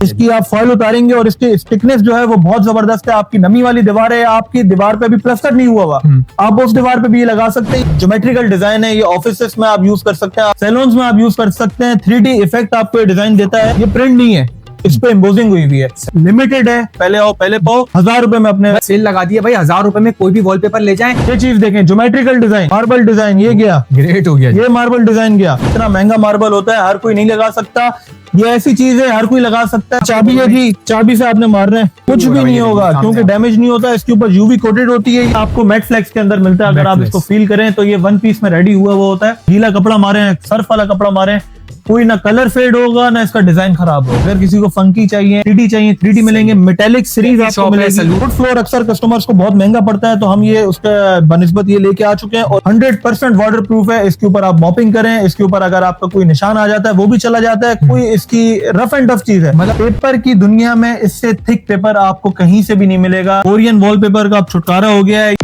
इसकी आप फॉइल उतारेंगे और इसकी स्टिकनेस जो है वो बहुत जबरदस्त है। आपकी नमी वाली दीवार है, आपकी दीवार पे अभी प्लास्टर नहीं हुआ हुआ, आप उस दीवार पे भी ये लगा सकते हैं। ज्योमेट्रिकल डिजाइन है, ये ऑफिसेस में आप यूज कर सकते हैं, सैलून्स में आप यूज कर सकते हैं। 3D इफेक्ट आपको ये डिजाइन देता है। ये प्रिंट नहीं है, इस पे एम्बोजिंग हुई हुई है, लिमिटेड है। पहले आओ पहले पाओ। 1000 रुपए में अपने सेल लगा दी है भाई। 1000 रुपए में कोई भी वॉलपेपर ले जाएं। ये चीज देखें, ज्योमेट्रिकल डिजाइन, मार्बल डिजाइन, ये गया, ग्रेट हो गया जी। ये मार्बल डिजाइन गया। इतना महंगा मार्बल होता है, हर कोई नहीं लगा सकता। ये ऐसी चीज है हर कोई लगा सकता है। चाबी है जी, चाबी से आपने मार रहे हैं, कुछ भी नहीं होगा क्योंकि डैमेज नहीं होता। इसके ऊपर यूवी कोटेड होती है। आपको मैट फ्लेक्स के अंदर मिलता है। अगर आप इसको फील करें तो ये 1 पीस में रेडी हुआ होता है। गीला कपड़ा मारे, सर्फ वाला कपड़ा मारे, कोई ना कलर फेड होगा ना इसका डिजाइन खराब होगा। अगर किसी को फंकी चाहिए, 3D चाहिए, 3D मिलेंगे। मेटेलिक सीरीज आपको मिलेगी। वुड फ्लोर अक्सर कस्टमर्स को बहुत महंगा पड़ता है, तो हम ये उसके बनिस्बत ये लेके आ चुके हैं और 100% वाटर प्रूफ है। इसके ऊपर आप मॉपिंग करें, इसके ऊपर अगर आपका कोई निशान आ जाता है वो भी चला जाता है। कोई इसकी रफ एंड टफ चीज है। मतलब पेपर की दुनिया में इससे थिक पेपर आपको कहीं से भी नहीं मिलेगा। कोरियन वॉलपेपर का अब छुटकारा हो गया है।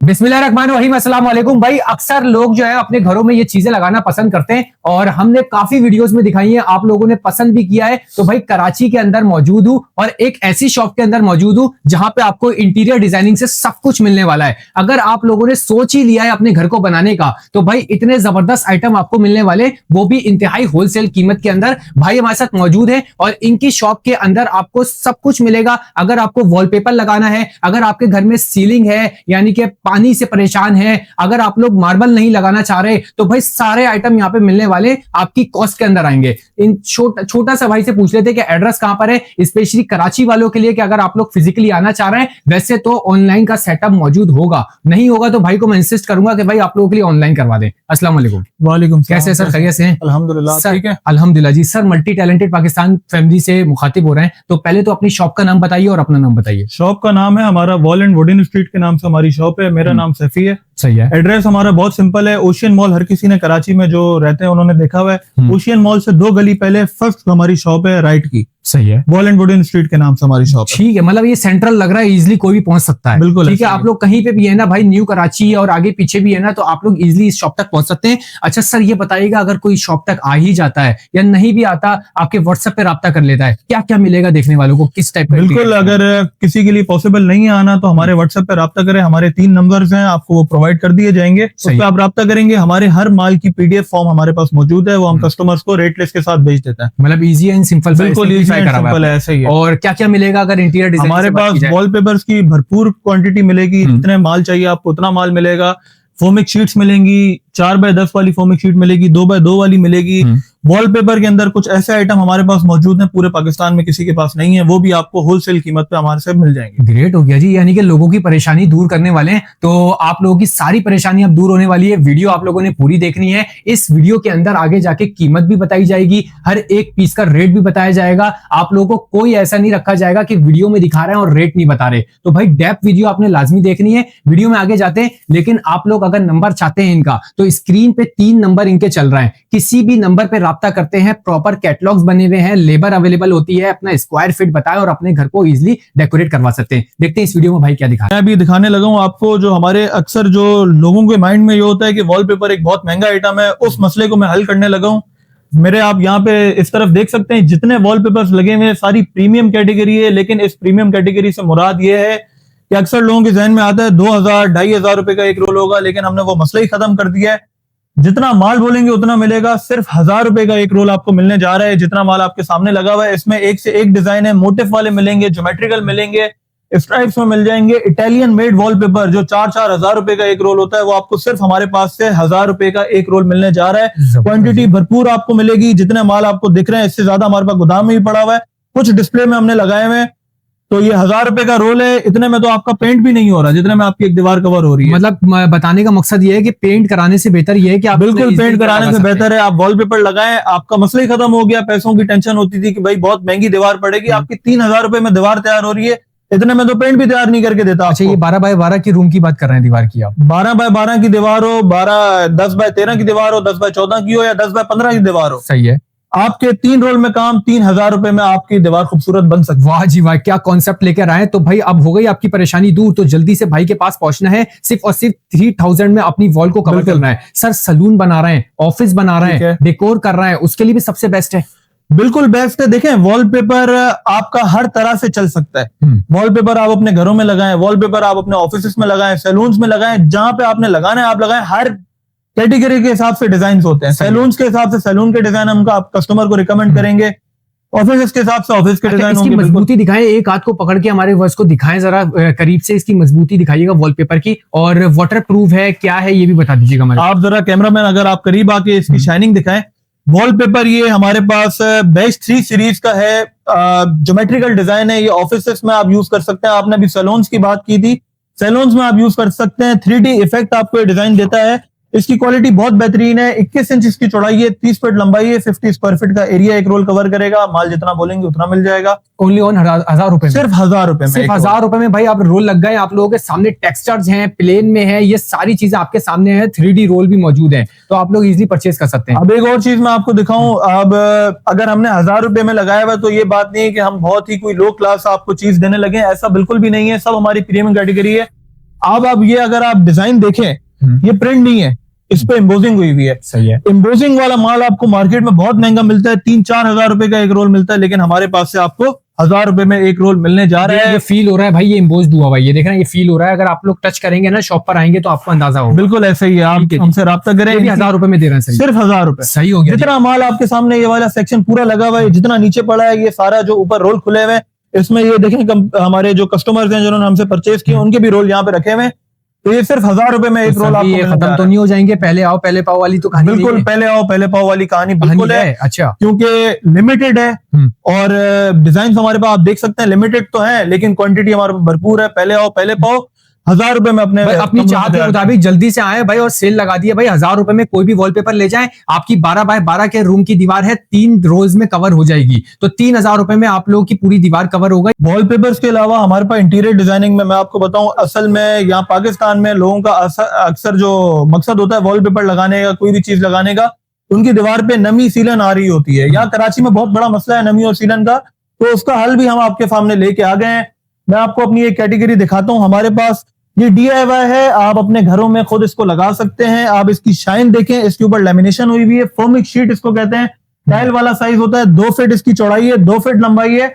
बिस्मिल्लाहिर्रहमानिर्रहीम, अस्सलाम वालेकुम भाई। अक्सर लोग जो है अपने घरों में ये चीजें लगाना पसंद करते हैं और हमने काफी वीडियोस में दिखाई है, आप लोगों ने पसंद भी किया है। तो भाई कराची के अंदर मौजूद हूं और एक ऐसी शॉप के अंदर मौजूद हूं जहां पे आपको इंटीरियर डिजाइनिंग से सब कुछ मिलने वाला है। अगर आप लोगों ने सोच ही लिया है अपने घर को बनाने का तो भाई इतने जबरदस्त आइटम आपको मिलने वाले, वो भी इंतहाई होलसेल कीमत के अंदर। भाई हमारे साथ मौजूद है और इनकी शॉप के अंदर आपको सब कुछ मिलेगा। अगर आपको वॉलपेपर लगाना है, अगर आपके घर में सीलिंग है यानी कि पानी से परेशान है, अगर आप लोग मार्बल नहीं लगाना चाह रहे तो भाई सारे आइटम यहाँ पे मिलने वाले आपकी कॉस्ट के अंदर आएंगे। इन छोटा सा भाई से पूछ लेते कि एड्रेस कहां पर है, स्पेशली कराची वालों के लिए कि अगर आप लोग फिजिकली आना चाह रहे हैं। वैसे तो ऑनलाइन का सेटअप मौजूद होगा, नहीं होगा तो भाई को मैं इंसिस्ट करूंगा कि भाई आप लोगों के लिए ऑनलाइन करवा दें। अस्सलाम वालेकुम। वालेकुम। कैसे सर, खैरियत से हैं? अल्हम्दुलिल्लाह ठीक है। अल्हम्दुलिल्लाह जी। Sir multi talented Pakistan family से मुखातिब हो रहे हैं, तो पहले तो अपनी शॉप का नाम बताइए और अपना नाम बताइए। शॉप का नाम है हमारा वॉल एंड वुडन स्ट्रीट के नाम से हमारी शॉप है। मेरा नाम सैफी है। सही है। एड्रेस हमारा बहुत सिंपल है। ओशियन मॉल, हर किसी ने कराची में जो रहते हैं उन्होंने देखा हुआ है। ओशियन मॉल से 2 गली पहले फर्स्ट हमारी शॉप है राइट की। सही है। वॉल एंड वुडन स्ट्रीट के नाम से हमारी शॉप है। ठीक है, मतलब ये सेंट्रल लग रहा है, इजीली कोई भी पहुंच सकता है। बिल्कुल ठीक है। आप लोग कहीं पे भी है ना भाई, न्यू कराची है और आगे पीछे भी है ना, तो आप लोग इजीली इस शॉप तक पहुंच सकते हैं। अच्छा सर ये बताइएगा, अगर कोई शॉप तक आ ही जाता है या नहीं भी आता, आपके व्हाट्सएप पे राब्ता कर लेता है, क्या क्या मिलेगा देखने वालों को, किस टाइप का? बिल्कुल, अगर किसी के लिए पॉसिबल नहीं है आना तो हमारे व्हाट्सएप पे राब्ता करें। हमारे 3 नंबर्स हैं, आपको वो प्रोवाइड कर दिए जाएंगे। उस पर आप राब्ता करेंगे। हमारे हर माल की PDF फॉर्म हमारे पास मौजूद है, वो हम कस्टमर्स को रेट लिस्ट के साथ भेज देते हैं। मतलब इजी एंड सिंपल। बिल्कुल इजी एंड सिंपल है, ऐसे ही है। और क्या क्या मिलेगा अगर इंटीरियर डिजाइन? हमारे पास वॉलपेपर्स की भरपूर क्वांटिटी मिलेगी। जितने माल चाहिए आपको उतना माल मिलेगा। फोमिक शीट्स मिलेंगी, 4x10 वाली फोमिक शीट मिलेगी, 2x2 वाली मिलेगी। वॉलपेपर के अंदर कुछ ऐसे आइटम हमारे पास मौजूद हैं, पूरे पाकिस्तान में किसी के पास नहीं है, वो भी आपको होलसेल कीमत पे हमारे से मिल जाएंगे। ग्रेट हो गया जी, यानी कि लोगों की परेशानी दूर करने वाले हैं। तो आप लोगों की सारी परेशानी अब दूर होने वाली है। वीडियो आप लोगों ने पूरी देखनी है। इस वीडियो के अंदर आगे जाके कीमत भी बताई जाएगी, हर एक पीस का रेट भी बताया जाएगा। आप लोगों को कोई ऐसा नहीं रखा जाएगा कि वीडियो में दिखा रहे हैं और रेट नहीं बता रहे। तो भाई डेप्थ वीडियो आपने लाजमी देखनी है। वीडियो में आगे जाते हैं, लेकिन आप लोग अगर नंबर चाहते हैं इनका, तो स्क्रीन पे 3 नंबर इनके चल रहे हैं। किसी भी नंबर पे राब्ता करते हैं, प्रॉपर कैटलॉग्स बने हुए हैं, लेबर अवेलेबल होती है, अपना स्क्वायर फीट बताए और अपने घर को इजीली डेकोरेट करवा सकते हैं। देखते हैं इस वीडियो में भाई क्या दिखा रहा है। मैं अभी दिखाने लगा हूं आपको, जो हमारे अक्सर जो लोगों के माइंड में ये होता है कि वॉलपेपर एक बहुत महंगा आइटम है, उस मसले को मैं हल करने लगा हूं। मेरे आप यहाँ पे इस तरफ देख सकते हैं, जितने वॉलपेपर्स लगे हुए हैं सारी प्रीमियम कैटेगरी है। लेकिन इस प्रीमियम कैटेगरी से मुराद ये है कि अक्सर लोगों के जहन में आता है 2000 2500 रुपए का एक रोल होगा, लेकिन हमने वो मसला ही खत्म कर दिया है। जितना माल बोलेंगे उतना मिलेगा। सिर्फ 1000 रुपए का एक रोल आपको मिलने जा रहा है। जितना माल आपके सामने लगा हुआ है, इसमें एक से एक डिजाइन है। मोटिफ वाले मिलेंगे, ज्योमेट्रिकल मिलेंगे, स्ट्राइप्स में मिल जाएंगे। इटालियन मेड वॉलपेपर जो 4-4 हजार रुपए का एक रोल होता है, वो आपको सिर्फ हमारे पास से 1000 रुपए का एक रोल मिलने जा रहा है। क्वांटिटी भरपूर आपको मिलेगी। जितने माल आपको दिख रहे हैं इससे ज्यादा हमारे पास गोदाम में ही पड़ा हुआ है। कुछ डिस्प्ले में हमने लगाए हुए हैं। तो ये 1000 रुपए का रोल है। इतने में तो आपका पेंट भी नहीं हो रहा जितने में आपकी एक दीवार कवर हो रही है। मतलब बताने का मकसद ये है कि पेंट कराने से बेहतर ये है कि आप बिल्कुल पेंट कराने से बेहतर है आप वॉलपेपर लगाएं। आपका मसला ही खत्म हो गया। पैसों की टेंशन होती थी कि भाई बहुत महंगी दीवार पड़ेगी, आपकी 3000 रुपए में दीवार तैयार हो रही है। इतने में तो पेंट भी तैयार नहीं करके देता। अच्छा, ये 12x12 की रूम की बात कर रहे हैं दीवार की आप? 12x12 की दीवार हो, 10x13 की दीवार हो, 10x14 की हो या 10x15 की दीवार हो, सही है। आपके 3 रोल में काम 3000 रुपए में आपकी दीवार खूबसूरत बन सकती है। वाह जी वाह, क्या कॉन्सेप्ट लेकर आए। तो भाई अब हो गई आपकी परेशानी दूर, तो जल्दी से भाई के पास पहुंचना है। सिर्फ और सिर्फ 3000 में अपनी वॉल को कवर करना है। सर सलून बना रहे हैं, ऑफिस बना रहे हैं, डेकोर कर रहे हैं, उसके लिए भी सबसे बेस्ट है। बिल्कुल बेस्ट है। देखें वॉलपेपर आपका हर तरह से चल सकता है। वॉलपेपर आप अपने घरों में लगाएं, वॉलपेपर आप अपने ऑफिस में लगाएं, सैलून्स में लगाएं, जहां पे आपने लगाना है आप लगाएं। हर कैटेगरी के हिसाब से डिजाइन होते हैं। सैलून्स के हिसाब से सैलून के डिजाइन हम आप कस्टमर को रिकमेंड करेंगे, ऑफिस के हिसाब से ऑफिस के डिजाइन इसकी होंगे। मजबूती दिखाएं, एक हाथ को पकड़ के हमारे वर्स को दिखाएं जरा करीब से, इसकी मजबूती दिखाइएगा वॉलपेपर की, और वाटर प्रूफ है क्या है ये भी बता दीजिएगा हमारे। आप जरा कैमरामैन अगर आप करीब आके इसकी शाइनिंग दिखाएं। वॉलपेपर ये हमारे पास बेस्ट 3 सीरीज का है, ज्योमेट्रिकल डिजाइन है, ये ऑफिस में आप यूज कर सकते हैं। आपने अभी सैलून्स की बात की थी, सैलून्स में आप यूज कर सकते हैं। 3D इफेक्ट आपको ये डिजाइन देता है। इसकी क्वालिटी बहुत बेहतरीन है। 21 इंच इसकी चौड़ाई है, 30 फीट लंबाई है, 50 स्क्वायर फीट का एरिया एक रोल कवर करेगा। माल जितना बोलेंगे उतना मिल जाएगा। ओनली ऑन 1000 रुपए, सिर्फ 1000 रुपए में, सिर्फ 1000 रुपए में भाई आप रोल लग गए। आप लोगों के सामने टेक्सचर्स हैं, प्लेन में है, ये सारी चीजें आपके सामने है, 3D रोल भी मौजूद है, तो आप लोग इजीली परचेज कर सकते हैं। अब एक और चीज मैं आपको दिखाऊं। अब अगर हमने 1000 रुपए में लगाया हुआ तो ये बात नहीं है कि हम बहुत ही कोई लो क्लास आपको चीज देने लगे, ऐसा बिल्कुल भी नहीं है। सब हमारी प्रीमियम कैटेगरी है। अब ये अगर आप डिजाइन देखें, ये प्रिंट नहीं है, इस पे एम्बोजिंग हुई हुई है। सही है। एम्बोजिंग वाला माल आपको मार्केट में बहुत महंगा मिलता है, 3-4 हजार रुपए का एक रोल मिलता है, लेकिन हमारे पास से आपको 1000 रुपए में एक रोल मिलने जा रहा है। ये फील हो रहा है भाई, ये एम्बोज्ड हुआ भाई, ये देख रहे हैं, ये फील हो रहा है। अगर आप लोग टच करेंगे ना, शॉप पर आएंगे तो आपको अंदाजा होगा। बिल्कुल ऐसे ही है। आप हमसे रब्ता करें। 1000 रुपए में दे रहे हैं। सही, सिर्फ 1000 रुपए। सही हो गया। जितना माल आपके सामने ये वाला सेक्शन पूरा लगा हुआ है, जितना नीचे पड़ा है, ये सारा जो ऊपर रोल खुले हुए हैं, इसमें ये देखें हमारे जो कस्टमर्स हैं जिन्होंने हमसे परचेज किए, उनके भी रोल यहाँ पे रखे हुए हैं। तो ये सिर्फ 1000 रुपए में एक रोल आपको मिलने जा खत्म रहा तो है। नहीं हो जाएंगे, पहले आओ पहले पाओ वाली तो कहानी बिल्कुल नहीं है। पहले आओ पहले पाओ वाली कहानी बिल्कुल है। अच्छा, क्योंकि लिमिटेड है और डिजाइन हमारे पास आप देख सकते हैं लिमिटेड तो है, लेकिन क्वांटिटी हमारे पास भरपूर है। पहले आओ पहले पाओ। 1000 रुपए में अपनी चाहत के मुताबिक जल्दी से आए भाई, और सेल लगा दिए भाई। 1000 रुपए में कोई भी वॉलपेपर ले जाएं, आपकी 12 बाय 12 के रूम की दीवार है, 3 रोज में कवर हो जाएगी। तो 3000 रुपए में आप लोगों की पूरी दीवार कवर हो गई। वॉलपेपर्स के अलावा हमारे पास इंटीरियर डिजाइनिंग में मैं आपको बताऊं, असल में यहाँ पाकिस्तान में लोगों का अक्सर जो मकसद होता है वॉलपेपर लगाने का, कोई भी चीज लगाने का, उनकी दीवार पे नमी सीलन आ रही होती है। यहाँ कराची में बहुत बड़ा मसला है नमी और सीलन का, तो उसका हल भी हम आपके सामने लेके आ गए हैं। मैं आपको अपनी एक कैटेगरी दिखाता हूँ। हमारे पास ये DIY है, आप अपने घरों में खुद इसको लगा सकते हैं। आप इसकी शाइन देखें, इसके ऊपर लेमिनेशन हुई हुई है, फोमिक शीट इसको कहते हैं। टाइल वाला साइज होता है, 2 फीट इसकी चौड़ाई है, 2 फीट लंबाई है।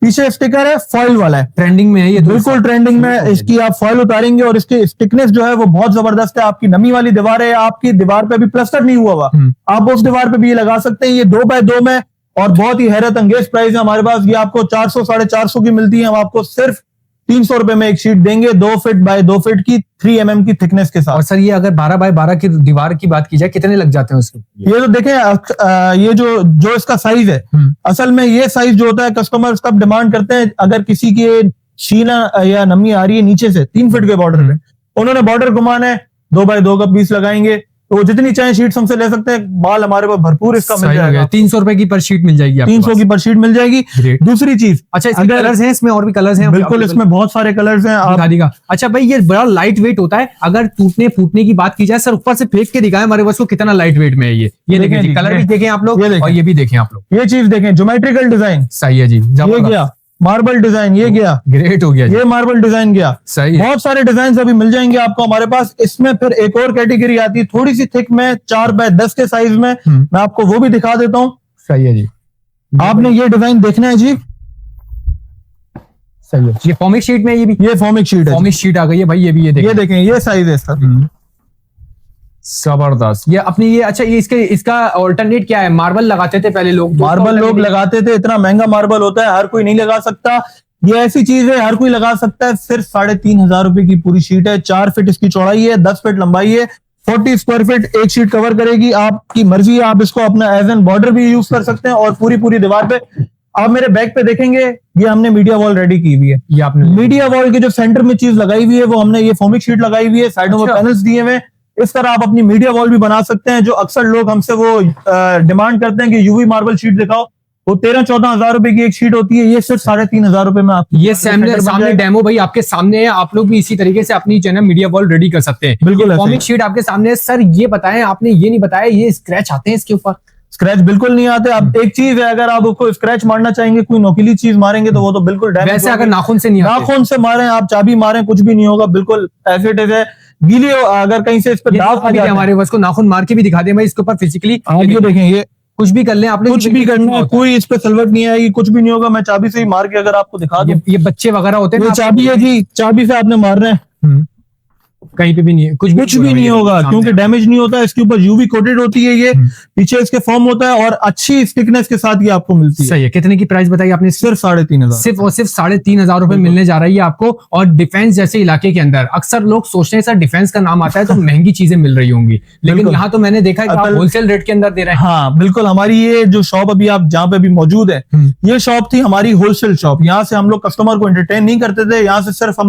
पीछे स्टिकर है, फॉइल वाला है, ट्रेंडिंग में है ये, बिल्कुल ट्रेंडिंग में। इसकी आप फॉइल उतारेंगे और इसकी स्टिकनेस जो है वो बहुत जबरदस्त है। आपकी नमी वाली दीवार है, आपकी दीवार पे भी प्लास्टर नहीं हुआ हुआ, आप उस दीवार पे भी ये लगा सकते हैं। ये 2 बाय 2 में, और बहुत ही हैरत अंगेज प्राइस है हमारे पास। ये आपको 400 450 की मिलती है। हम आपको सिर्फ 300 रुपए में एक शीट देंगे, 2 फीट बाय 2 फीट की, 3 mm की थिकनेस के साथ। और सर ये अगर 12 बाय 12 की दीवार की बात की जाए, कितने लग जाते हैं उसके? ये तो देखें, ये जो इसका साइज है, असल में ये साइज जो होता है कस्टमर्स कब डिमांड करते हैं, अगर किसी की शीला या नमी आ रही है नीचे से 3 फीट के बॉर्डर पे, उन्होंने बॉर्डर घुमाना है, 2 बाय 2 का पीस लगाएंगे, तो जितनी चाहे शीट हमसे ले सकते हैं। माल हमारे पास भरपूर इसका मिल जाएगा। 300 रुपए की पर शीट मिल जाएगी, 300 की पर शीट मिल जाएगी। दूसरी चीज, अच्छा इसमें कलर्स हैं, इसमें और भी कलर्स हैं? बिल्कुल, इसमें बहुत सारे कलर्स हैं। दिखा दीजिएगा। अच्छा भाई, ये बड़ा लाइट वेट होता है। अगर टूटने फूटने की बात की जाए, सर ऊपर से फेंक के दिखाएं हमारे बस को कितना लाइट वेट में है ये देखें, कलर भी देखें आप लोग, और ये भी देखें आप लोग। ये चीज देखें, ज्योमेट्रिकल डिजाइन। सही है जी, ये गया मार्बल डिजाइन, ये गया, ग्रेट हो गया, ये मार्बल डिजाइन गया। सही है। बहुत सारे डिजाइन अभी मिल जाएंगे आपको हमारे पास। इसमें फिर एक और कैटेगरी आती है थोड़ी सी थिक में, 4 बाय 10 के साइज में, मैं आपको वो भी दिखा देता हूँ। सही है जी, आपने ये डिजाइन देखना है जी। सही है। ये फॉर्मिक शीट में, ये फॉर्मिक शीट है, फॉर्मिक शीट आ गई है भाई। ये भी ये देखें, ये साइज है इसका, जबरदस्त। ये अपनी ये, अच्छा ये इसका ऑल्टरनेट क्या है? मार्बल लगाते थे पहले लोग, मार्बल लोग लगाते थे। इतना महंगा मार्बल होता है, हर कोई नहीं लगा सकता। ये ऐसी चीज है हर कोई लगा सकता है। सिर्फ 3500 रुपए की पूरी शीट है, 4 फीट इसकी चौड़ाई है, 10 फीट लंबाई है, 40 स्क्वायर फीट एक शीट कवर करेगी। आपकी मर्जी है, आप इसको अपना एज एन बॉर्डर भी यूज कर सकते हैं, और पूरी दीवार पे आप मेरे बैक पे देखेंगे, ये हमने मीडिया वॉल रेडी की हुई है। ये आपने मीडिया वॉल के जो सेंटर में चीज लगाई हुई है, वो हमने ये फोमिक शीट लगाई हुई है, साइडों में पैनल्स दिए हुए। इस तरह आप अपनी मीडिया वॉल भी बना सकते हैं। जो अक्सर लोग हमसे वो डिमांड करते हैं कि यूवी मार्बल शीट दिखाओ, वो 13-14 हजार रुपए की एक शीट होती है। ये सिर्फ 3500 रुपए में आप ये सामने डेमो भाई आपके सामने है। आप लोग भी इसी तरीके से अपनी जो है मीडिया वॉल रेडी कर सकते हैं। बिल्कुल, फॉर्मिक शीट आपके सामने है। सर ये बताएं, आपने ये नहीं बताया, ये स्क्रैच आते हैं इसके ऊपर? स्क्रैच बिल्कुल नहीं आते। अब एक चीज है, अगर आप उसको स्क्रैच मारना चाहेंगे, कोई नोकीली चीज मारेंगे, तो वो तो बिल्कुल डैमेज। वैसे अगर नाखून से नहीं आते, नाखून से मारें, आप चाबी मारें, कुछ भी नहीं होगा, बिल्कुल एज इट इज है। गीली अगर कहीं से इस पर दाग आ जाए, हमारे बस को नाखून मार के भी दिखा दे भाई इसके ऊपर फिजिकली। आप ये देखें, कुछ भी कर लें आपने, कुछ भी करना है, कोई इस पे सलवट नहीं आएगी, कुछ भी नहीं होगा। मैं चाबी से ही मार के अगर आपको दिखा दूं, ये बच्चे वगैरह होते हैं ये ना, चाबी है जी, चाबी से आपने मार रहे हैं, कहीं पे भी नहीं है, कुछ भी नहीं होगा, क्योंकि डैमेज नहीं होता है। इसके ऊपर यूवी कोटेड होती है, ये पीछे इसके फॉर्म होता है और अच्छी स्टिकनेस के साथ ये आपको मिलती है। सही है। कितने की प्राइस बताई आपने? सिर्फ 3,500, सिर्फ और सिर्फ 3,500 रुपए मिलने जा रही है आपको। और डिफेंस जैसे इलाके के अंदर अक्सर लोग सोचते हैं सर डिफेंस का नाम आता है तो महंगी चीजें मिल रही होंगी, लेकिन यहाँ तो मैंने देखा है कि आप होलसेल रेट के अंदर दे रहे हैं। हाँ बिल्कुल, हमारी ये जो शॉप अभी आप जहाँ पे अभी मौजूद है, ये शॉप थी हमारी होलसेल शॉप। यहाँ से हम लोग कस्टमर को एंटरटेन नहीं करते थे, यहाँ से सिर्फ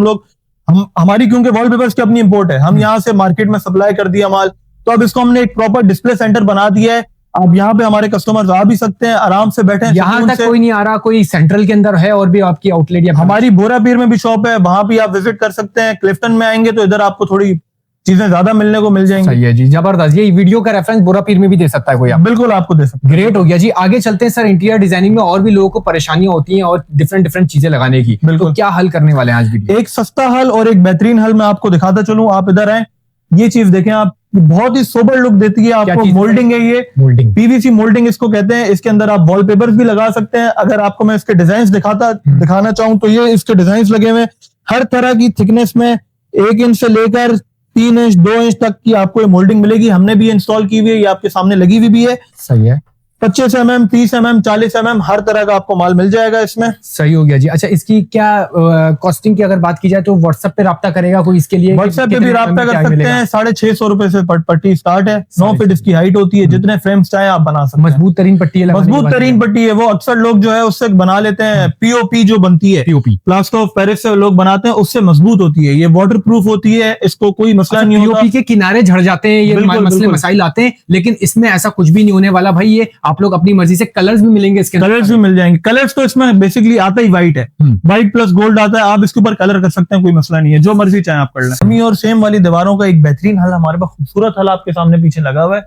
हमारी क्योंकि वॉलपेपर्स की अपनी इंपोर्ट है, हम यहाँ से मार्केट में सप्लाई कर दिया माल, तो अब इसको हमने एक प्रॉपर डिस्प्ले सेंटर बना दिया है। आप यहाँ पे हमारे कस्टमर्स आ भी सकते हैं, आराम से बैठे। यहाँ तक कोई नहीं आ रहा, कोई सेंट्रल के अंदर है और भी आपकी आउटलेट या हमारी बोरापीर में भी शॉप है, वहां भी आप विजिट कर सकते हैं। क्लिफ्टन में आएंगे तो इधर आपको थोड़ी चीजें ज्यादा मिलने को मिल जाएंगी। सही है जी, जबरदस्त। ये वीडियो का रेफरेंस बोरापीर में भी दे सकता है कोई आप? बिल्कुल आपको दे सकते हैं। ग्रेट हो गया जी। आगे चलते हैं सर, इंटीरियर डिजाइनिंग में और भी लोगों को परेशानियां होती हैं और डिफरेंट चीजें लगाने की, बिल्कुल। तो क्या हल करने वाले हैं आज वीडियो? एक सस्ता हल और एक बेहतरीन हल मैं आपको दिखाता चलूं। आप इधर आए, ये चीज देखें आप, बहुत ही सोबर लुक देती है आपको। मोल्डिंग है ये, मोल्डिंग, पीवीसी मोल्डिंग इसको कहते हैं। इसके अंदर आप वॉलपेपर्स भी लगा सकते हैं। अगर आपको मैं इसके डिजाइन दिखाना चाहूं तो ये इसके डिजाइन लगे हुए हर तरह की थिकनेस में, 1 इंच से लेकर 3 इंच 2 इंच तक की आपको ये मोल्डिंग मिलेगी। हमने भी इंस्टॉल की हुई है, ये आपके सामने लगी हुई भी है। सही है। 25 mm, 30 mm, 40 mm हर तरह का आपको माल मिल जाएगा इसमें। सही हो गया जी। अच्छा, इसकी क्या कॉस्टिंग की अगर बात की जाए तो व्हाट्सएप पे राब्ता करेगा कोई इसके लिए? व्हाट्सएप पे भी राब्ता कर सकते हैं। 650 रुपए से पट्टी स्टार्ट है। 9 फीट इसकी हाइट होती है, जितने फ्रेम्स चाहे आप बना सकते हैं। मजबूत तरीन पट्टी है, मजबूत तरीन पट्टी है। वो अक्सर लोग जो है उससे बना लेते हैं, पीओपी जो बनती है, पीओपी प्लास्टर ऑफ पेरिस से लोग बनाते हैं, उससे मजबूत होती है। ये वाटर प्रूफ होती है, इसको कोई मसला नहीं होता। पीओपी के किनारे झड़ जाते हैं, ये मसले मसाइल आते हैं, लेकिन इसमें ऐसा कुछ भी नहीं होने वाला भाई। ये आप लोग अपनी मर्जी से कलर्स भी मिलेंगे इसके, कलर्स भी मिल जाएंगे। कलर्स तो इसमें बेसिकली आता ही व्हाइट है, व्हाइट प्लस गोल्ड आता है। आप इसके ऊपर कलर कर सकते हैं, कोई मसला नहीं है, जो मर्जी चाहे आप कर लें। सेमी और सेम वाली दीवारों का एक बेहतरीन हल हमारे पास, खूबसूरत हल आपके सामने पीछे लगा हुआ है।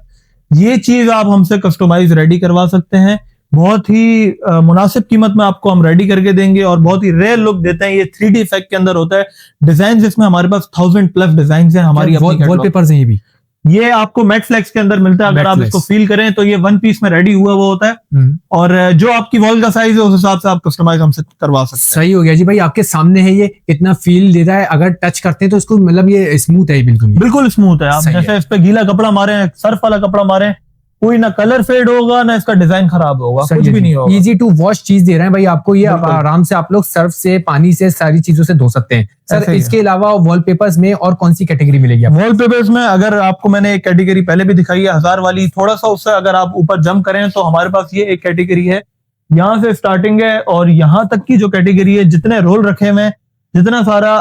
ये चीज आप हमसे कस्टमाइज रेडी करवा सकते हैं, बहुत ही मुनासिब कीमत में आपको हम रेडी करके देंगे और बहुत ही रेयर लुक देते हैं। ये 3D इफेक्ट के अंदर होता है। डिजाइन इसमें हमारे पास 1000+ डिजाइन है हमारी। वॉलपेपर्स हैं ये भी, ये आपको मैट फ्लेक्स के अंदर मिलता है। अगर आप इसको फील करें तो ये 1 पीस में रेडी हुआ वो होता है, और जो आपकी वॉल का साइज है उस हिसाब से आप कस्टमाइज हमसे करवा सकते हैं। सही हो गया जी भाई, आपके सामने है, ये इतना फील देता है। अगर टच करते हैं तो इसको मतलब ये स्मूथ है, बिल्कुल स्मूथ है। आप जैसे इस पे गीला कपड़ा मारे, सर्फ वाला कपड़ा मारे, कोई ना कलर फेड होगा ना इसका डिजाइन खराब होगा, कुछ भी नहीं होगा। इजी टू वॉश चीज दे रहे हैं भाई आपको ये। आराम से आप लोग सर्फ से, पानी से, सारी चीजों से धो सकते हैं। सर इसके अलावा वॉलपेपर्स में और कौन सी कैटेगरी मिलेगी? वॉलपेपर्स में अगर आपको मैंने एक कैटेगरी पहले भी दिखाई है 1000 वाली, थोड़ा सा उससे अगर आप ऊपर जंप करें तो हमारे पास ये एक कैटेगरी है। यहाँ से स्टार्टिंग है और यहाँ तक की जो कैटेगरी है, जितने रोल रखे हुए हैं, जितना सारा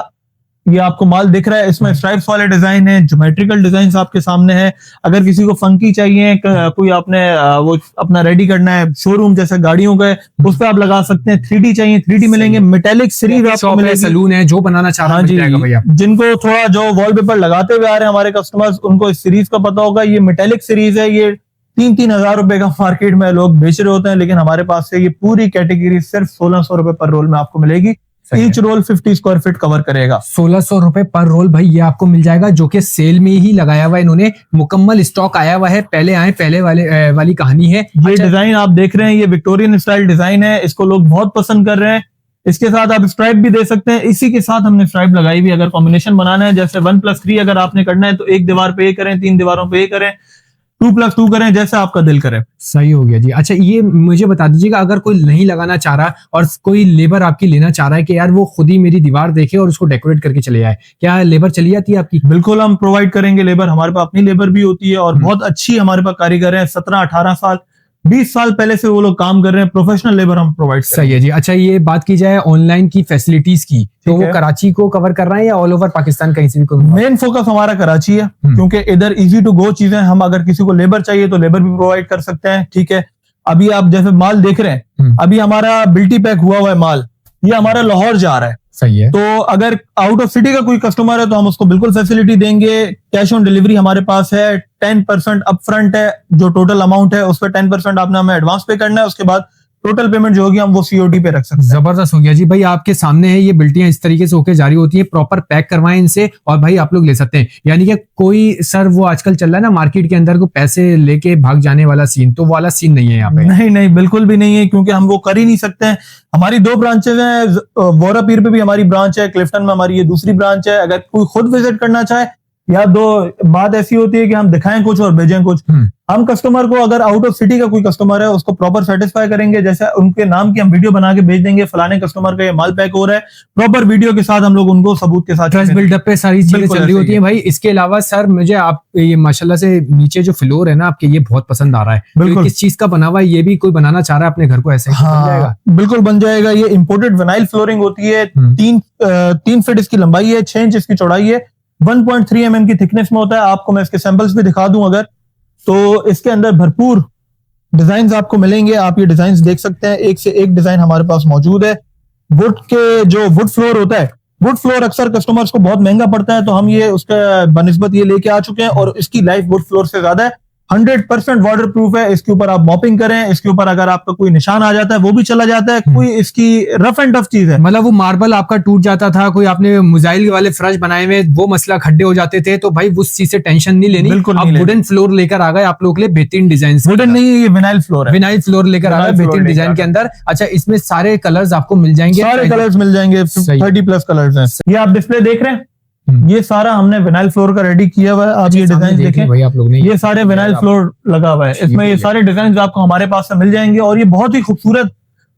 ये आपको माल दिख रहा है, इसमें स्ट्राइप्स वाले डिजाइन है, ज्योमेट्रिकल डिजाइन आपके सामने है। अगर किसी को फंकी चाहिए, कोई आपने वो अपना रेडी करना है, शोरूम जैसे गाड़ियों का, उस पर आप लगा सकते हैं। 3D चाहिए 3D मिलेंगे। मेटेलिक सीरीज आपको मिलेगी। सैलून है, जो बनाना चाह रहा है जिनको थोड़ा जो वॉलपेपर लगाते हुए आ रहे हैं हमारे कस्टमर्स, उनको इस सीरीज का पता होगा। ये मेटेलिक सीरीज है, ये 3-3 हजार रुपए का मार्केट में लोग बेच रहे होते हैं, लेकिन हमारे पास से ये पूरी कैटेगरी सिर्फ 1600 रुपए पर रोल में आपको मिलेगी। Each roll 50 square feet cover करेगा। 1600 रुपए पर रोल भाई ये आपको मिल जाएगा, जो कि सेल में ही लगाया हुआ है इन्होंने। मुकम्मल स्टॉक आया हुआ है, पहले आए पहले वाली कहानी है। ये डिजाइन आप देख रहे हैं, ये विक्टोरियन स्टाइल डिजाइन है, इसको लोग बहुत पसंद कर रहे हैं। इसके साथ आप स्ट्राइप भी दे सकते हैं। इसी के साथ हमने स्ट्राइप लगाई भी। अगर कॉम्बिनेशन बनाना है, जैसे 1+3 अगर आपने करना है तो एक दीवार पे ये करें, 3 दीवारों पे ये करें, 2+2 करें, जैसे आपका दिल करे। सही हो गया जी। अच्छा, ये मुझे बता दीजिएगा, अगर कोई नहीं लगाना चाह रहा और कोई लेबर आपकी लेना चाह रहा है कि यार वो खुद ही मेरी दीवार देखे और उसको डेकोरेट करके चले जाए, क्या लेबर चली जाती है आपकी? बिल्कुल, हम प्रोवाइड करेंगे लेबर। हमारे पास अपनी लेबर भी होती है और बहुत अच्छी हमारे पास कारीगर है। 17-18 साल 20 साल पहले से वो लोग काम कर रहे हैं। प्रोफेशनल लेबर हम प्रोवाइड करें। सही है जी। अच्छा, ये बात की जाए ऑनलाइन की फैसिलिटीज की, तो वो कराची को कवर कर रहे हैं या ऑल ओवर पाकिस्तान कहीं से भी? मेन फोकस हमारा कराची है, क्योंकि इधर इजी टू गो चीजें। हम अगर किसी को लेबर चाहिए तो लेबर भी प्रोवाइड कर सकते हैं। ठीक है, अभी आप जैसे माल देख रहे हैं, अभी हमारा बिल्टी पैक हुआ हुआ है माल, ये हमारा लाहौर जा रहा है। सही है। तो अगर आउट ऑफ सिटी का कोई कस्टमर है तो हम उसको बिल्कुल फैसिलिटी देंगे। कैश ऑन डिलीवरी हमारे पास है। 10% अप फ्रंट है, जो टोटल अमाउंट है उस पर 10% आपने हमें एडवांस पे करना है। उसके बाद टोटल पेमेंट जो होगी हम वो COD पे रख सकते हैं। जबरदस्त हो गया जी। भाई आपके सामने है, ये बिल्टियां इस तरीके से होके जारी होती है, प्रॉपर पैक करवाएं इनसे और भाई आप लोग ले सकते हैं। यानी कि कोई सर वो आजकल चल रहा है ना मार्केट के अंदर को पैसे लेके भाग जाने वाला सीन, तो वो वाला सीन नहीं है यहाँ पे। नहीं नहीं, बिल्कुल भी नहीं है, क्योंकि हम वो कर ही नहीं सकते हैं। हमारी 2 ब्रांचेज हैं, वोरा पीर पे भी हमारी ब्रांच है, क्लिफ्टन में हमारी ये दूसरी ब्रांच है। अगर कोई खुद विजिट करना चाहे, या बात ऐसी होती है कि हम दिखाएं कुछ और भेजें कुछ। हम कस्टमर को, अगर आउट ऑफ सिटी का कोई कस्टमर है, उसको प्रॉपर सेटिस्फाई करेंगे। जैसे उनके नाम की हम वीडियो बना के भेज देंगे, फलाने कस्टमर का ये माल पैक हो रहा है, प्रॉपर वीडियो के साथ हम लोग उनको सबूत के साथ ट्रस्ट बिल्डअप पे सारी चीजें चल रही होती है भाई। इसके अलावा सर मुझे आप ये माशाल्लाह से नीचे जो फ्लोर है ना आपके, ये बहुत पसंद आ रहा है। बिल्कुल। किस चीज का बना हुआ है, ये भी कोई बनाना चाह रहा है अपने घर को ऐसे ही बन जाएगा? बिल्कुल बन जाएगा। ये इम्पोर्टेड विनाइल फ्लोरिंग होती है। 3 फीट इसकी लंबाई है, 6 इंच इसकी चौड़ाई है, 1.3 mm की थिकनेस में होता है। आपको मैं इसके सैंपल्स भी दिखा दूं अगर, तो इसके अंदर भरपूर डिजाइन आपको मिलेंगे। आप ये डिजाइन देख सकते हैं, एक से एक डिजाइन हमारे पास मौजूद है। वुड के जो वुड फ्लोर होता है, वुड फ्लोर अक्सर कस्टमर्स को बहुत महंगा पड़ता है, तो हम ये उसका बनिस्बत ये लेके आ चुके हैं, और इसकी लाइफ वुड फ्लोर से ज्यादा है। 100% वाटर प्रूफ है। इसके ऊपर आप मॉपिंग करें, इसके ऊपर अगर आपका कोई निशान आ जाता है वो भी चला जाता है। कोई इसकी रफ एंड टफ चीज है। मतलब वो मार्बल आपका टूट जाता था, कोई आपने मुजाइल वाले फ्रश बनाए हुए, वो मसला खड्डे हो जाते थे, तो भाई उस चीज से टेंशन नहीं लेनी। बिल्कुल आप नहीं लेनी। वुडन फ्लोर लेकर आ गए आप लोग के लिए बेहतरीन डिजाइन। वुडन नहीं, ये विनाइल फ्लोर है। विनाइल फ्लोर लेकर आ गए विनाइल फ्लोर बेहतरीन लेकर डिजाइन आ के गए। अंदर। अच्छा, इसमें सारे कलर्स आपको मिल जाएंगे, सारे कलर्स मिल जाएंगे, सही। 30+ कलर्स हैं। ये आप डिस्प्ले देख रहे हैं, ये सारा हमने विनाइल फ्लोर का रेडी किया हुआ है। आप ये डिजाइन देखें भाई आप लोग ने, ये सारे विनाइल फ्लोर लगा हुआ है इसमें। ये सारे डिजाइन आपको हमारे पास से मिल जाएंगे, और ये बहुत ही खूबसूरत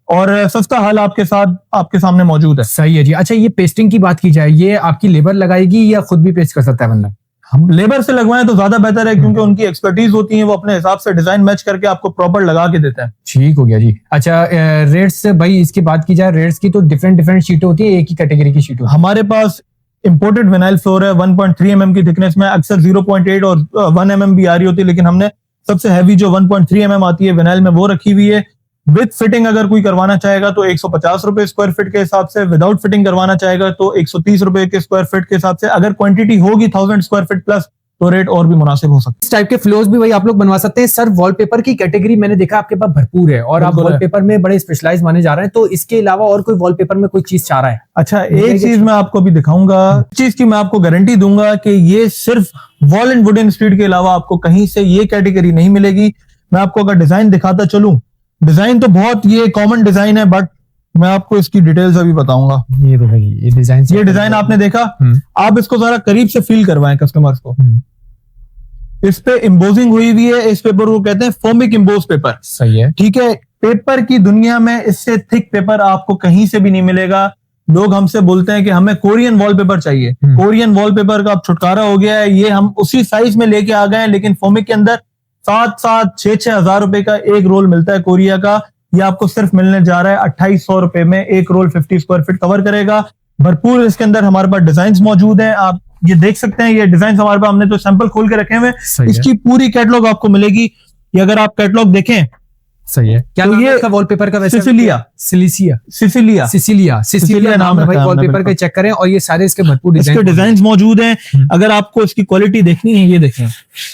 और सस्ता हाल आपके साथ आपके सामने मौजूद है। सही है जी। अच्छा, ये पेस्टिंग की बात की जाए, ये आपकी लेबर लगाएगी या खुद भी पेस्ट कर सकता है बंदा? हम लेबर से लगवाएं तो ज्यादा बेहतर है, क्योंकि उनकी एक्सपर्टीज होती है, वो अपने हिसाब से डिजाइन मैच करके आपको प्रॉपर लगा के देते हैं। ठीक हो गया जी। अच्छा, रेट्स भाई इसकी बात की जाए, रेट्स की तो डिफरेंट शीट होती है, एक ही कैटेगरी की शीट होती है? हमारे पास इंपोर्टेड विनाइल फ्लोर है, 1.3 mm की थिकनेस में। अक्सर 0.8 और 1 mm भी आ रही होती है, लेकिन हमने सबसे हैवी जो 1.3 mm आती है विनाइल में वो रखी हुई है। विद फिटिंग अगर कोई करवाना चाहेगा तो 150 रुपए स्क्वायर फीट के हिसाब से, विदाउट फिटिंग करवाना चाहेगा तो 130 रुपए के स्क्वायर फीट के हिसाब से। अगर क्वांटिटी होगी 1000 स्क्वायर फीट प्लस तो रेट और भी मुनासिब हो सकता है। इस टाइप के फ्लोर्स भी भाई आप लोग बनवा सकते हैं। सर वॉलपेपर की कैटेगरी मैंने देखा आपके पास भरपूर है, और आप बिल्कुल है। वॉलपेपर में बड़े स्पेशलाइज माने जा रहे हैं, तो इसके अलावा और कोई वॉलपेपर में कोई चीज चाह रहा है? अच्छा, एक चीज मैं आपको भी दिखाऊंगा, चीज की मैं आपको गारंटी दूंगा कि ये सिर्फ वॉल एंड वुडन स्ट्रीट के अलावा आपको कहीं से ये कैटेगरी नहीं मिलेगी। मैं आपको अगर डिजाइन दिखाता चलूं, डिजाइन तो बहुत ये कॉमन डिजाइन है, बट मैं आपको इसकी डिटेल्स अभी बताऊंगा। ये तो भाई ये डिजाइन आपने देखा, आप इसको जरा करीब से फील करवाएं कस्टमर्स को। इस पे एम्बोजिंग हुई हुई है। इस पेपर को कहते हैं फोमिक एम्बोज पेपर। सही है। ठीक है, पेपर की दुनिया में इससे थिक पेपर आपको कहीं से भी नहीं मिलेगा। लोग हमसे बोलते हैं कि हमें कोरियन वॉलपेपर चाहिए। कोरियन वॉलपेपर का अब छुटकारा हो गया है। ये हम उसी साइज में लेके आ गए हैं, लेकिन फोमिक के अंदर 7-6 हजार रुपए का एक रोल मिलता है कोरिया का। ये आपको सिर्फ मिलने जा रहा है 2800 रुपए में। एक रोल 50 स्क्वायर फीट कवर करेगा। भरपूर इसके अंदर हमारे पास डिजाइन मौजूद हैं। आप ये देख सकते हैं, ये डिजाइन हमारे पास, हमने तो सैंपल खोल के रखे हुए। इसकी पूरी कैटलॉग आपको मिलेगी। ये अगर आप कैटलॉग देखें, सही है। क्या तो नाम है ये इसका वॉलपेपर का? वैसे सिसिलिया नाम है भाई वॉलपेपर का। चेक करें, और ये सारे इसके भरपूर इसके डिजाइन मौजूद हैं। अगर आपको इसकी क्वालिटी देखनी है, ये देखें,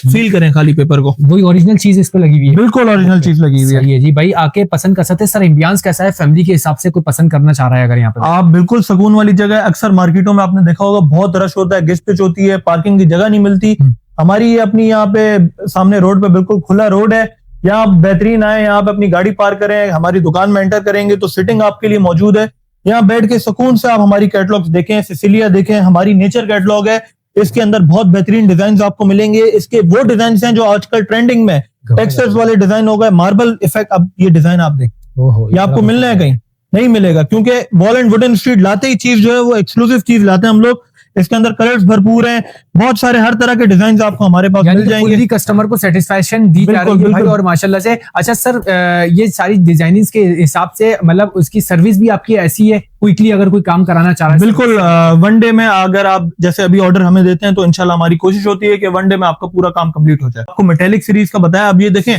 फील करें खाली पेपर को, वही ओरिजिनल चीज इस पे लगी हुई है। बिल्कुल ओरिजिनल चीज लगी हुई है। सही है जी। भाई आके पसंद कर सकते हैं। सर एम्बियंस कैसा है फैमिली के हिसाब से, कोई पसंद करना चाह रहा है अगर यहाँ पे? आप बिल्कुल सुकून वाली जगह है। अक्सर मार्केटों में आपने देखा होगा बहुत रश होता है, गेस्ट पिच होती है, पार्किंग की जगह नहीं मिलती। हमारी ये अपनी यहाँ पे सामने रोड पे बिल्कुल खुला रोड है। यहाँ आप बेहतरीन आए, यहाँ पे अपनी गाड़ी पार्क करें, हमारी दुकान में एंटर करेंगे तो सिटिंग आपके लिए मौजूद है। यहाँ बैठ के सुकून से आप हमारी कैटलॉग देखें, सिसिलिया देखें। हमारी नेचर कैटलॉग है, इसके अंदर बहुत बेहतरीन डिजाइन आपको मिलेंगे। इसके वो डिजाइन हैं जो आजकल ट्रेंडिंग में, टेक्सचर्स वाले डिजाइन हो गए, मार्बल इफेक्ट। अब ये डिजाइन आप देखें, ये आपको मिलना है कहीं नहीं मिलेगा, क्योंकि वॉल एंड वुडन स्ट्रीट लाते ही चीज जो है वो एक्सक्लूसिव चीज लाते हैं हम लोग। इसके अंदर कलर्स भरपूर हैं, बहुत सारे हर तरह के डिजाइन आपको हमारे पास मिल जाएंगे। कस्टमर को सेटिस्फैक्शन दी जा रही है भाई, और माशाल्लाह से। अच्छा सर, ये सारी डिजाइनिंग के हिसाब से मतलब उसकी सर्विस भी आपकी ऐसी है, क्विकली अगर कोई काम कराना चाह रहा है? बिल्कुल, वन डे में अगर आप जैसे अभी ऑर्डर हमें देते हैं तो इंशाल्लाह हमारी कोशिश होती है कि वन डे में आपका पूरा काम कंप्लीट हो जाए। आपको मेटेलिक सीरीज का बताया। अब ये देखें,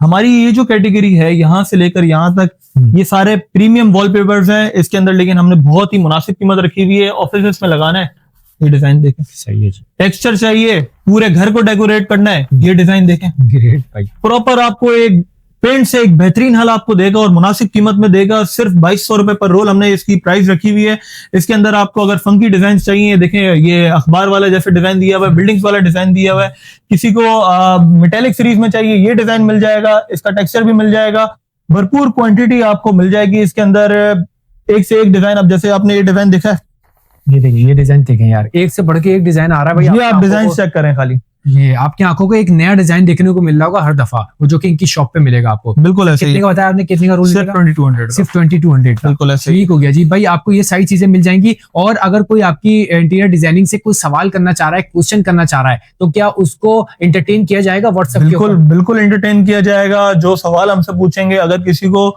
हमारी ये जो कैटेगरी है यहाँ से लेकर यहाँ तक, ये सारे प्रीमियम वॉलपेपर्स हैं इसके अंदर, लेकिन हमने बहुत ही मुनासिब कीमत रखी हुई है। ऑफिस में लगाना है, ये डिजाइन देखें। सही है जी। टेक्सचर चाहिए, पूरे घर को डेकोरेट करना है, ये डिजाइन देखें। ग्रेट भाई। प्रॉपर आपको एक पेंट से एक बेहतरीन हल आपको देगा और मुनासिब कीमत में देगा। सिर्फ 2200 रुपए पर रोल हमने इसकी प्राइस रखी हुई है। इसके अंदर आपको अगर फंकी डिजाइन चाहिए, देखें ये अखबार वाला जैसे डिजाइन दिया हुआ है, बिल्डिंग्स वाला डिजाइन दिया हुआ है। किसी को मेटेलिक सीरीज में चाहिए, ये डिजाइन मिल जाएगा, इसका टेक्सचर भी मिल जाएगा। भरपूर क्वांटिटी आपको मिल जाएगी इसके अंदर, एक से एक डिजाइन। अब जैसे आपने ये डिजाइन देखा है, ये देखिए, ये डिजाइन देखें यार, एक से बढ़ के एक डिजाइन आ रहा है भाई। ये आप डिजाइन चेक करें खाली, ये आपकी आंखों को एक नया डिजाइन देखने को मिल रहा होगा हर दफा, वो जो कि इनकी शॉप पे मिलेगा आपको। बिल्कुल ऐसे कितने का बताया आपने, कितने का रोल सिर्फ 2200, सिर्फ 2200। बिल्कुल ऐसे। ठीक हो गया जी भाई, आपको ये सारी चीजें मिल जाएंगी। और अगर कोई आपकी इंटीरियर डिजाइनिंग से कोई सवाल करना चाह रहा है, क्वेश्चन करना चाह रहा है, तो क्या उसको एंटरटेन किया जाएगा व्हाट्सएप के बिल्कुल बिल्कुल एंटरटेन किया जाएगा। जो सवाल हमसे पूछेंगे, अगर किसी को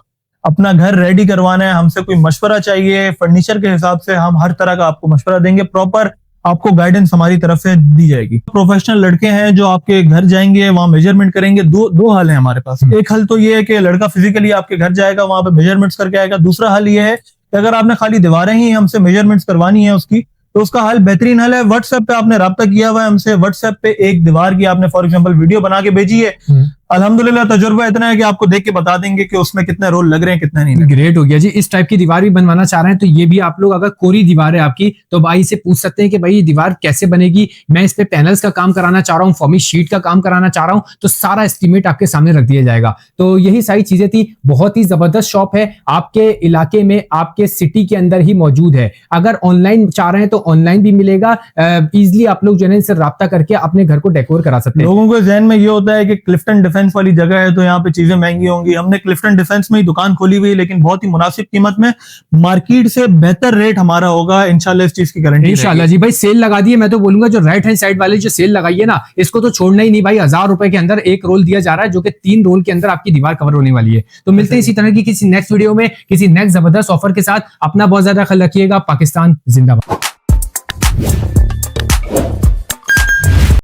अपना घर रेडी करवाना है, हमसे कोई मशवरा चाहिए फर्नीचर के हिसाब से, हम हर तरह का आपको मशवरा देंगे। प्रॉपर आपको गाइडेंस हमारी तरफ से दी जाएगी। प्रोफेशनल लड़के हैं जो आपके घर जाएंगे, वहां मेजरमेंट करेंगे। दो हल है हमारे पास। एक हल तो ये है कि लड़का फिजिकली आपके घर जाएगा, वहां पे मेजरमेंट्स करके आएगा। दूसरा हल ये है कि अगर आपने खाली दीवारें ही हमसे मेजरमेंट्स करवानी है उसकी, तो उसका हल बेहतरीन हल है। व्हाट्सएप पे आपने राब्ता किया हुआ है हमसे, व्हाट्सएप पे एक दीवार की आपने फॉर एग्जांपल वीडियो बना के भेजी है। अल्हम्दुलिल्लाह तजुर्बा इतना है कि आपको देख के बता देंगे कि उसमें कितने रोल लग रहे हैं, कितने नहीं। ग्रेट हो गया जी। इस टाइप की दीवार भी बनवाना चाह रहे हैं तो ये भी आप लोग, अगर कोरी दीवार है आपकी, तो भाई से पूछ सकते हैं कि भाई ये दीवार कैसे बनेगी, मैं इस पे पैनल्स का काम कराना चाह रहा हूँ, फॉर्मी शीट का काम कराना चाह रहा हूँ, तो सारा एस्टीमेट आपके सामने रख दिया जाएगा। तो यही सारी चीजें थी। बहुत ही जबरदस्त शॉप है, आपके इलाके में, आपके सिटी के अंदर ही मौजूद है। अगर ऑनलाइन चाह रहे हैं तो ऑनलाइन भी मिलेगा। इजिली आप लोग जो है इनसे राब्ता करके अपने घर को डेकोर करा सकते हैं। लोगों को जहन में ये होता है कि क्लिफ्टन डिफेंस वाली जगह है तो यहाँ पे चीजें महंगी होंगी। हमने क्लिफ्टन डिफेंस में ही दुकान खोली हुई है, लेकिन बहुत ही मुनासिब कीमत में, मार्केट से बेहतर रेट हमारा होगा इंशाल्लाह। इस चीज की गारंटी इंशाल्लाह जी। भाई सेल लगा दी है, मैं तो बोलूंगा जो राइट हैंड साइड वाले जो सेल लगाई है ना, इसको तो छोड़ना ही नहीं भाई। 1000 रुपए के अंदर एक रोल दिया जा रहा है, जो कि 3 रोल के अंदर आपकी दीवार कवर होने वाली है। तो मिलते हैं इसी तरह की किसी नेक्स्ट वीडियो में, किसी नेक्स्ट जबरदस्त ऑफर के साथ। अपना बहुत ज्यादा ख्याल रखिएगा। पाकिस्तान जिंदाबाद।